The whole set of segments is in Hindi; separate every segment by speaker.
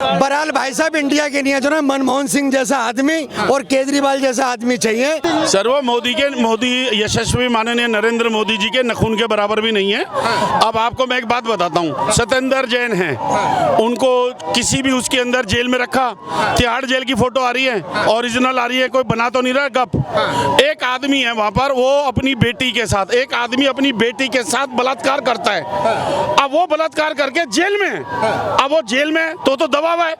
Speaker 1: बहरहाल भाई साहब इंडिया के लिए जो ना मनमोहन सिंह जैसा आदमी और केजरीवाल जैसा आदमी चाहिए।
Speaker 2: सर वो मोदी यशस्वी माननीय नरेंद्र मोदी जी के नखून के बराबर भी नहीं है। अब आपको मैं एक बात बताता हूँ, सत्येंद्र जैन हैं, उनको किसी भी उसके अंदर जेल में रखा, तिहाड़ जेल की फोटो आ रही है, ओरिजिनल आ रही है, कोई बना तो नहीं रहा गप। एक आदमी है वहाँ पर, वो अपनी बेटी के साथ, एक आदमी अपनी बेटी के साथ बलात्कार करता है। अब वो बलात्कार करके जेल में, अब वो जेल में तो दबा हुआ है।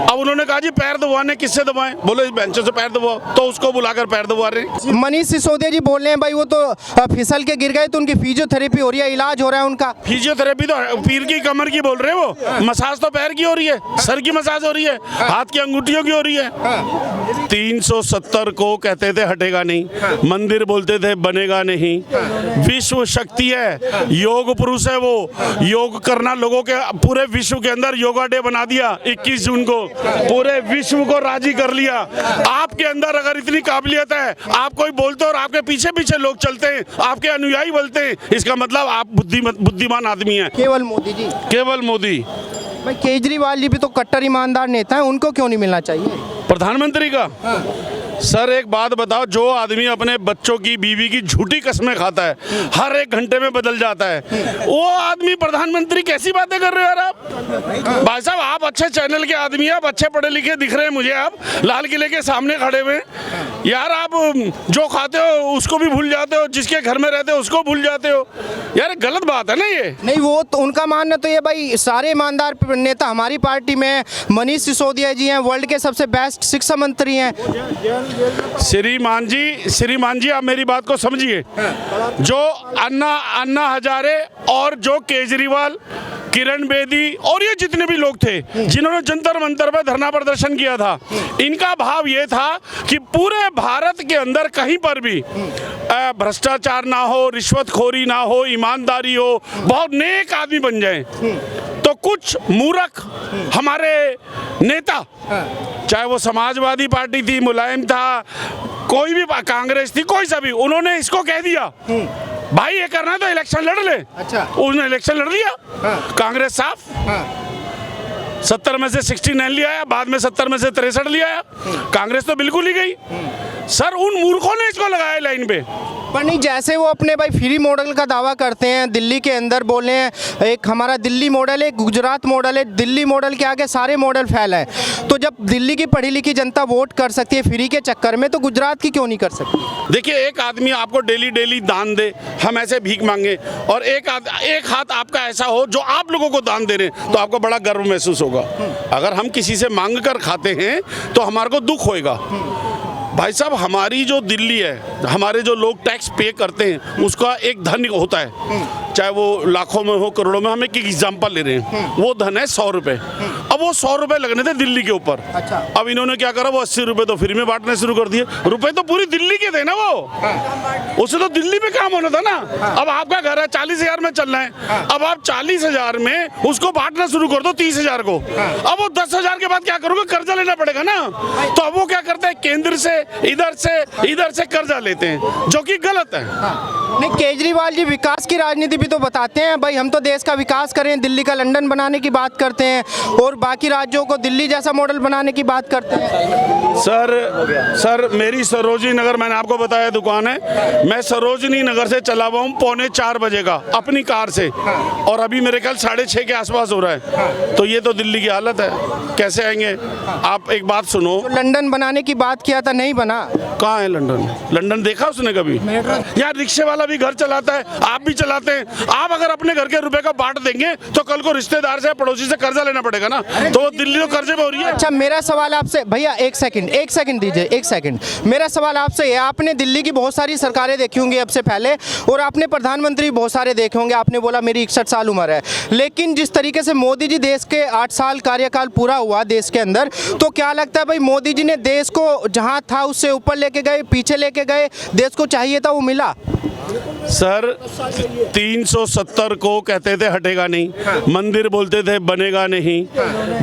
Speaker 2: अब उन्होंने कहा जी पैर दबाने, किससे दबाएं? बोले बेंचों से पैर दबाओ, तो उसको बुलाकर पैर दबा रहे हैं।
Speaker 3: मनीष सिसोदिया जी बोल रहे हैं भाई वो तो फिसल के गिर गए तो उनकी फिजियोथेरेपी हो रही है, इलाज हो रहा है उनका।
Speaker 2: फिजियोथेरेपी तो पीर की कमर की बोल रहे हैं, वो मसाज तो पैर की हो रही है, सर की मसाज हो रही है, हाथ की अंगूठियों की हो रही है। 370 को कहते थे हटेगा नहीं, मंदिर बोलते थे बनेगा नहीं। विश्व शक्ति है, योग पुरुष है वो, योग करना लोगों के पूरे विश्व के अंदर योगा डे बना दिया 21 जून को, पूरे विश्व को राजी कर लिया। आपके अंदर अगर इतनी काबिलियत है, आप कोई बोलते हो और आपके पीछे पीछे लोग चलते हैं, आपके अनुयायी बोलते हैं, इसका मतलब आप बुद्धिमान आदमी हैं।
Speaker 3: केवल मोदी जी,
Speaker 2: केवल मोदी।
Speaker 3: भाई केजरीवाल जी भी तो कट्टर ईमानदार नेता हैं, उनको क्यों नहीं मिलना चाहिए?
Speaker 2: प्रधानमंत्री का सर एक बात बताओ, जो आदमी अपने बच्चों की बीवी की झूठी कस्में खाता है, हर एक घंटे में बदल जाता है, वो आदमी प्रधानमंत्री कैसी बातें कर रहे हो यार आप? भाई साहब आप अच्छे चैनल के आदमी हैं, आप अच्छे पढ़े लिखे दिख रहे हैं मुझे, आप लाल किले के सामने खड़े हुए यार, आप जो खाते हो उसको भी भूल जाते हो, जिसके घर में रहते हो उसको भूल जाते हो यार, गलत बात है ना ये।
Speaker 3: नहीं वो तो उनका मानना तो ये भाई सारे ईमानदार नेता हमारी पार्टी में, मनीष सिसोदिया जी हैं, वर्ल्ड के सबसे बेस्ट शिक्षा मंत्री हैं।
Speaker 2: श्रीमान जी आप मेरी बात को समझिए, जो अन्ना हजारे और जो केजरीवाल, किरण बेदी और ये जितने भी लोग थे जिन्होंने जंतर मंतर पर धरना प्रदर्शन किया था, इनका भाव ये था कि पूरे भारत के अंदर कहीं पर भी भ्रष्टाचार ना हो, रिश्वतखोरी ना हो, ईमानदारी हो, बहुत नेक आदमी बन जाए। तो कुछ मूर्ख हमारे नेता, चाहे वो समाजवादी पार्टी थी, मुलायम था, कोई भी कांग्रेस थी, कोई सा भी, उन्होंने इसको कह दिया भाई ये करना है तो इलेक्शन लड़ ले।
Speaker 3: अच्छा।
Speaker 2: उसने इलेक्शन लड़ लिया। कांग्रेस साफ 70 में से 69 लिया है, बाद में 70 में से 63 लिया है, कांग्रेस तो बिल्कुल ही गई। सर उन मूर्खों ने इसको लगाया लाइन पे।
Speaker 3: पर नहीं, जैसे वो अपने भाई फ्री मॉडल का दावा करते हैं, दिल्ली के अंदर बोले हैं एक हमारा दिल्ली मॉडल है, गुजरात मॉडल है, दिल्ली मॉडल के आगे सारे मॉडल फैला है, तो जब दिल्ली की पढ़ी लिखी जनता वोट कर सकती है फ्री के चक्कर में, तो गुजरात की क्यों नहीं कर सकती?
Speaker 2: देखिए एक आदमी आपको डेली दान दे, हम ऐसे भीख मांगे, और एक हाथ आपका ऐसा हो जो आप लोगों को दान दे रहे हैं, तो आपको बड़ा गर्व महसूस होगा। अगर हम किसी से मांग कर खाते हैं तो हमारे को दुख होएगा। भाई साहब हमारी जो दिल्ली है, हमारे जो लोग टैक्स पे करते हैं, उसका एक धन होता है, चाहे वो लाखों में हो करोड़ों में, हम एक एग्जाम्पल ले रहे हैं, वो धन है 100 रुपये। अब वो 100 रुपये लगने थे दिल्ली के ऊपर।
Speaker 3: अच्छा।
Speaker 2: अब इन्होंने क्या करा, वो 80 रुपये तो फ्री में बांटने शुरू कर दिए। रुपए तो पूरी दिल्ली के थे ना, वो उससे तो दिल्ली में काम होना था ना। अब आपका घर है 40,000 में चलना है, अब आप 40,000 में उसको बांटना शुरू कर दो 30,000 को। अब वो 10,000 के बाद क्या करोगे, कर्जा लेना पड़ेगा ना। तो अब वो क्या करते हैं, केंद्र से इधर से कर्जा लेते हैं, जो कि गलत है।
Speaker 3: नहीं, केजरीवाल जी विकास की राजनीति भी तो बताते हैं, भाई हम तो देश का विकास करें, दिल्ली का लंदन बनाने की बात करते हैं, और बाकी राज्यों को दिल्ली जैसा मॉडल बनाने की बात करते हैं।
Speaker 2: सर मेरी सरोजनी नगर, मैंने आपको बताया दुकान है, मैं सरोजनी नगर से चला हुआ हूँ 3:45 बजे का अपनी कार से, और अभी मेरे ख्याल 6:30 के आसपास हो रहा है। तो ये तो दिल्ली की हालत है, कैसे आएंगे आप? एक बात सुनो,
Speaker 3: लंदन बनाने की बात किया था, नहीं बना।
Speaker 2: कहाँ है लंदन देखा उसने कभी? यार रिक्शे वाला भी घर चलाता है, आप भी चलाते हैं। आप अगर अपने घर के रुपए का बांट देंगे तो कल को रिश्तेदार से, पड़ोसी से कर्जा लेना पड़ेगा ना, तो वो दिल्ली तो कर्जे में हो रही है।
Speaker 3: अच्छा मेरा सवाल आपसे, भैया एक सेकंड दीजिए, एक सेकंड। मेरा सवाल आपसे ये, आपने दिल्ली की बहुत सारी सरकारें देखी होंगी अब से पहले, और आपने प्रधानमंत्री बहुत सारे देखे होंगे, आपने बोला मेरी 61 साल उम्र है, लेकिन जिस तरीके से मोदी जी देश के 8 साल कार्यकाल पूरा हुआ देश के अंदर, तो क्या लगता है भाई मोदी जी ने देश को जहाँ था उससे ऊपर लेके गए, पीछे लेके गए, देश को चाहिए था वो मिला?
Speaker 2: सर 370 को कहते थे हटेगा नहीं, मंदिर बोलते थे बनेगा नहीं।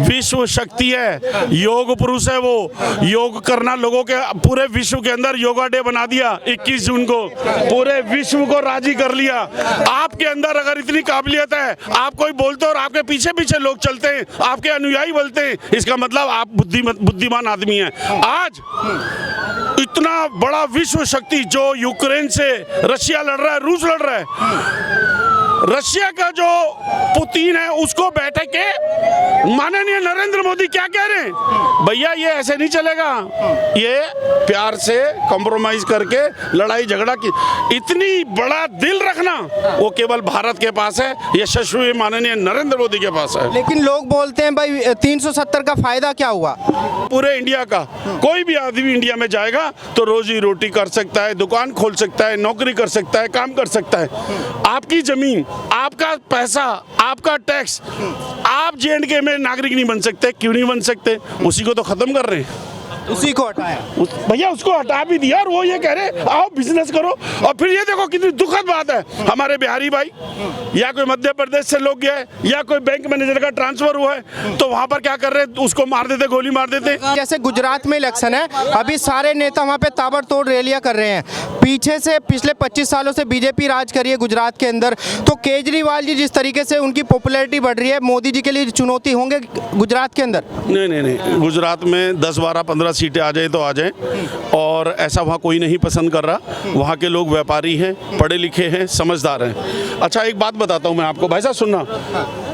Speaker 2: विश्व शक्ति है, योग पुरुष है वो। योग करना लोगों के पूरे विश्व के अंदर योगा डे बना दिया 21 जून को, पूरे विश्व को राजी कर लिया। आपके अंदर अगर इतनी काबिलियत है, आप कोई बोलते हो और आपके पीछे पीछे लोग चलते हैं, आपके अनुयायी बोलते हैं, इसका मतलब आप बुद्धिमान आदमी हैं। आज इतना बड़ा विश्व शक्ति जो यूक्रेन से रशिया लड़ रहा है, रूस लड़ रहा है, रशिया का जो पुतिन है उसको बैठे के माननीय नरेंद्र मोदी क्या कह रहे हैं, भैया ये ऐसे नहीं चलेगा, ये प्यार से कॉम्प्रोमाइज करके लड़ाई झगड़ा की। इतनी बड़ा दिल रखना वो केवल भारत के पास है, यशस्वी माननीय नरेंद्र मोदी के पास है।
Speaker 3: लेकिन लोग बोलते हैं भाई 370 का फायदा क्या हुआ?
Speaker 2: पूरे इंडिया का कोई भी आदमी इंडिया में जाएगा तो रोजी रोटी कर सकता है, दुकान खोल सकता है, नौकरी कर सकता है, काम कर सकता है। आपकी जमीन, आपका पैसा, आपका टैक्स, आप J&K में नागरिक नहीं बन सकते। क्यों नहीं बन सकते? उसी को तो खत्म कर रहे हैं,
Speaker 3: उसी को हटाया।
Speaker 2: भैया उसको हटा भी दिया और वो ये कह रहे आओ बिजनेस करो। और फिर ये देखो कितनी दुखद बात है, हमारे बिहारी भाई या कोई मध्य प्रदेश से लोग गए या कोई बैंक मैनेजर का ट्रांसफर हुआ है तो वहां पर क्या कर रहे, उसको मार देते, गोली मार देते।
Speaker 3: जैसे गुजरात में इलेक्शन है, अभी सारे नेता वहाँ पे ताबड़तोड़ रैलियां कर रहे हैं। पीछे से पिछले 25 सालों से बीजेपी राज करी है गुजरात के अंदर, तो केजरीवाल जी जिस तरीके से उनकी पॉपुलैरिटी बढ़ रही है, मोदी जी के लिए चुनौती होंगे गुजरात के अंदर?
Speaker 2: नहीं, गुजरात में 10, 12, 15 सीटें आ जाए तो आ जाए, और ऐसा वहाँ कोई नहीं पसंद कर रहा। वहाँ के लोग व्यापारी हैं, पढ़े लिखे हैं, समझदार हैं। अच्छा एक बात बताता हूँ मैं आपको, भाई साहब सुनना।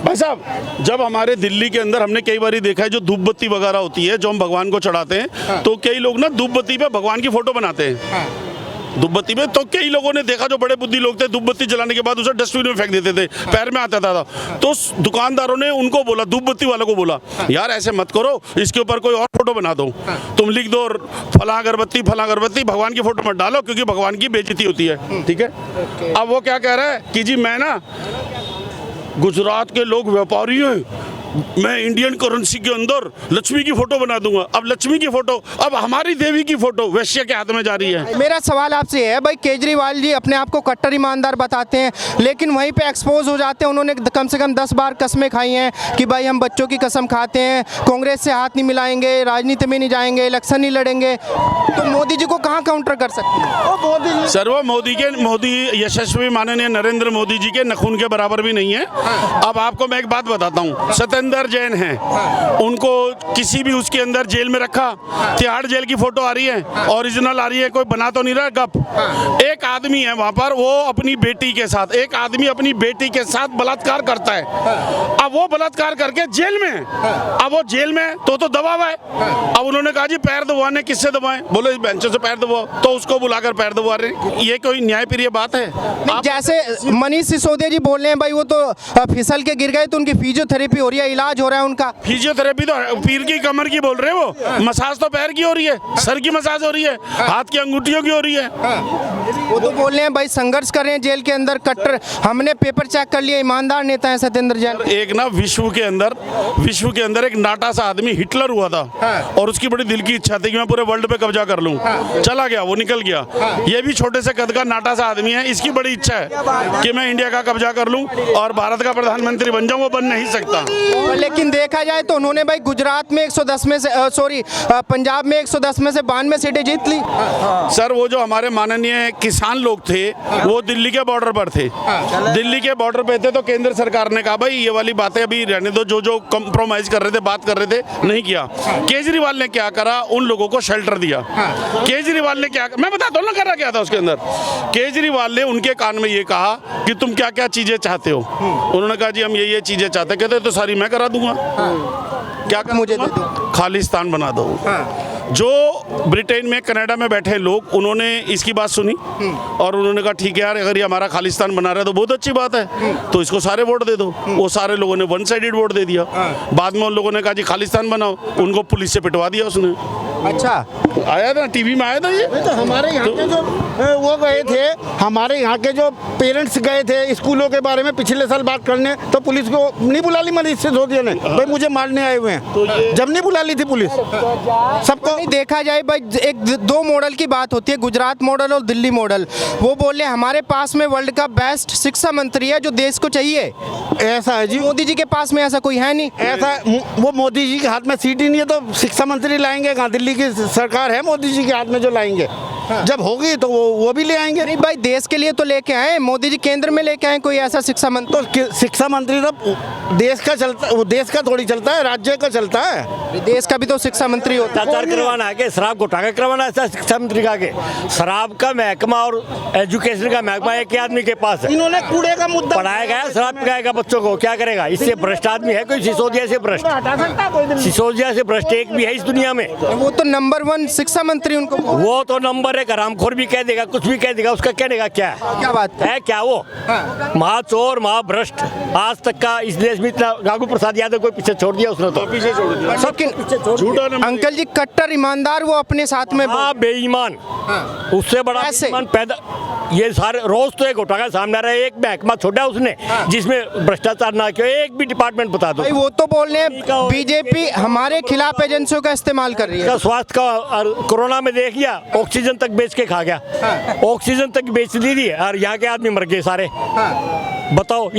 Speaker 2: भाई साहब, जब हमारे दिल्ली के अंदर हमने कई बार देखा है जो धूप बत्ती वगैरह होती है जो हम भगवान को चढ़ाते हैं, तो कई लोग ना धूप बत्ती पे भगवान की फोटो बनाते हैं। धूप बत्ती में तो कई लोगों ने देखा, जो बड़े बुद्धि लोग थे, धूप बत्ती जलाने के बाद उसे डस्टबिन में फेंक देते थे, पैर में आता था। तो दुकानदारों ने उनको बोला, धूप बत्ती वालों को बोला, यार ऐसे मत करो, इसके ऊपर कोई और फोटो बना दो, तुम लिख दो फला अगरबत्ती, भगवान की फोटो मत डालो क्योंकि भगवान की बेइज्जती होती है। ठीक है। अब वो क्या कह रहा है कि जी मैं ना, गुजरात के लोग व्यापारी हैं, मैं इंडियन करेंसी के अंदर लक्ष्मी की फोटो बना दूंगा। अब लक्ष्मी की फोटो, अब हमारी देवी की फोटो वैश्य के हाथ में जा रही है।
Speaker 3: मेरा सवाल आपसे है भाई, केजरीवाल जी अपने आप को कट्टर ईमानदार बताते हैं, लेकिन वहीं पे एक्सपोज हो जाते हैं। उन्होंने कम से कम 10 बार कसमें खाई हैं कि भाई हम बच्चों की कसम खाते हैं, कांग्रेस से हाथ नहीं मिलाएंगे, राजनीति में नहीं जाएंगे, इलेक्शन नहीं लड़ेंगे। तो मोदी जी को कहाँ काउंटर कर सकते हैं?
Speaker 2: सर वो मोदी यशस्वी माननीय नरेंद्र मोदी जी के नखून के बराबर भी नहीं है। अब आपको मैं एक बात बताता हूँ, सत्येंद्र जैन हैं, उनको किसी भी उसके अंदर जेल में रखा, तिहाड़ जेल की फोटो आ रही है, ओरिजिनल आ रही है, कोई बना तो नहीं रहा गप। एक आदमी है वहां पर, वो अपनी बेटी के साथ, एक आदमी अपनी बेटी के साथ बलात्कार करता है। अब वो बलात्कार करके जेल में, अब वो जेल में तो दबावा है। अब उन्होंने कहा जी पैर दबाने, किससे दबाएं? बोलो इस बेंचों से पैर दबाओ, तो उसको बुलाकर पैर दबा रहे। ये कोई न्यायप्रिय बात है?
Speaker 3: जैसे मनीष सिसोदिया जी बोल रहे हैं भाई वो तो फिसल के गिर गए तो उनकी फिजियोथेरेपी हो रही है, इलाज हो रहा है उनका।
Speaker 2: फिजियोथेरेपी तो पीर की कमर की बोल रहे हैं वो, मसाज तो पैर की हो रही है, सर की मसाज हो रही है, हाथ की अंगूठियों की हो रही है।
Speaker 3: वो तो बोल रहे हैं भाई संघर्ष कर रहे हैं जेल के अंदर, कट्टर, हमने पेपर चेक कर लिया, ईमानदार नेता है सत्येंद्र जैन।
Speaker 2: एक ना विश्व के अंदर एक नाटा सा आदमी हिटलर हुआ था, और उसकी बड़ी दिल की इच्छा थी कि मैं पूरे वर्ल्ड पे कब्जा कर लूं। चला गया, वो निकल गया। ये भी छोटे से कद का नाटा सा आदमी है, इसकी बड़ी इच्छा है कि मैं इंडिया का कब्जा कर लूं और भारत का प्रधानमंत्री बन जाऊं। वो बन नहीं सकता।
Speaker 3: लेकिन देखा जाए तो उन्होंने भाई गुजरात में 110 में से पंजाब में 110 में से 92 सीटें जीत ली।
Speaker 2: सर वो जो हमारे माननीय किसान लोग थे वो दिल्ली के बॉर्डर पर थे, दिल्ली के बॉर्डर पे थे, तो केंद्र सरकार ने कहा भाई ये वाली बातें अभी रहने दो, जो कॉम्प्रोमाइज कर रहे थे, बात कर रहे थे, नहीं किया। केजरीवाल ने क्या करा, उन लोगों को शेल्टर दिया। केजरीवाल ने क्या, मैं बताता हूँ ना करा क्या था उसके अंदर। केजरीवाल ने उनके कान में ये कहा कि तुम क्या क्या चीजें चाहते हो। उन्होंने कहा जी हम ये चीजें चाहते हैं। कहते तो सारी मैं करा दूंगा। क्या
Speaker 3: मुझे दे दो,
Speaker 2: खालिस्तान बना दो। जो ब्रिटेन में, कनाडा में बैठे लोग, उन्होंने इसकी बात सुनी और उन्होंने कहा ठीक है यार, अगर ये हमारा खालिस्तान बना रहा है तो बहुत अच्छी बात है, तो इसको सारे वोट दे दो। वो सारे लोगों ने वन साइडेड वोट दे दिया। बाद में उन लोगों ने कहा जी खालिस्तान बनाओ, उनको पुलिस से पिटवा दिया उसने।
Speaker 3: अच्छा
Speaker 2: आया था टीवी में, आया था ये।
Speaker 4: तो हमारे यहाँ के जो वो गए थे, हमारे यहाँ के जो पेरेंट्स गए थे स्कूलों के बारे में पिछले साल बात करने, तो पुलिस को नहीं बुला ली मनीष सिसोदिया ने, भाई मुझे मारने आए हुए हैं। जब नहीं बुला ली थी पुलिस, सबको
Speaker 3: नहीं देखा जाए भाई, एक दो मॉडल की बात होती है, गुजरात मॉडल और दिल्ली मॉडल। वो बोले हमारे पास में वर्ल्ड का बेस्ट शिक्षा मंत्री है जो देश को चाहिए।
Speaker 4: ऐसा है जी,
Speaker 3: मोदी जी के पास में ऐसा कोई है नहीं।
Speaker 4: ऐसा वो मोदी जी के हाथ में सीट ही नहीं है तो शिक्षा मंत्री लाएंगे कहाँ? दिल्ली की सरकार है मोदी जी के हाथ में जो लाएंगे। जब होगी तो वो भी ले आएंगे।
Speaker 3: नहीं भाई, देश के लिए तो लेके आए मोदी जी, केंद्र में लेके आए कोई ऐसा शिक्षा मंत्री।
Speaker 4: तो शिक्षा मंत्री तो देश का चलता, वो देश का थोड़ी चलता है, राज्य का चलता है।
Speaker 3: देश का भी तो शिक्षा मंत्री होता है।
Speaker 5: भ्रष्टाचार करवाना है कि शराब घोटाला करवाना है? ऐसा शिक्षा मंत्री का के शराब का महकमा और एजुकेशन का महकमा एक ही आदमी के पास है।
Speaker 4: इन्होंने कूड़े का मुद्दा
Speaker 5: पढ़ाया गया, शराब पिलाएगा बच्चों को, क्या करेगा? इससे भ्रष्ट आदमी है कोई? सिसोदिया से भ्रष्ट,
Speaker 4: हटा सकता है कोई?
Speaker 5: सिसोदिया से भ्रष्ट एक भी है इस दुनिया में?
Speaker 3: वो तो नंबर 1 शिक्षा मंत्री उनको।
Speaker 5: वो तो नंबर एक हरामखोर भी कह देगा, कुछ भी कह देगा, उसका कहने का क्या है?
Speaker 3: क्या बात
Speaker 5: है क्या वो? महाचोर, महाभ्रष्ट, आज तक का इस देश में इतना लालू प्रसाद यादव कोई पीछे छोड़ दिया उसने? तो
Speaker 2: पीछे छोड़ दिया।
Speaker 3: लेकिन अंकल जी कट्टर ईमानदार वो अपने साथ में
Speaker 5: हाँ, बेईमान, उससे बड़ा
Speaker 3: ऐसे?
Speaker 5: बेईमान पैदा। ये सारे रोज तो एक घोटाला सामने आ रहा है, एक महकमा छोड़ा उसने जिसमें भ्रष्टाचार ना किया, एक भी डिपार्टमेंट बता दो।
Speaker 3: भाई वो तो बोल रहे हैं बीजेपी हमारे खिलाफ एजेंसियों का इस्तेमाल कर रही है।
Speaker 5: का स्वास्थ्य का और कोरोना में देख लिया, ऑक्सीजन तक बेच के खा गया, ऑक्सीजन तक बेच दी थी और यहाँ के आदमी मर गए सारे। बताओ।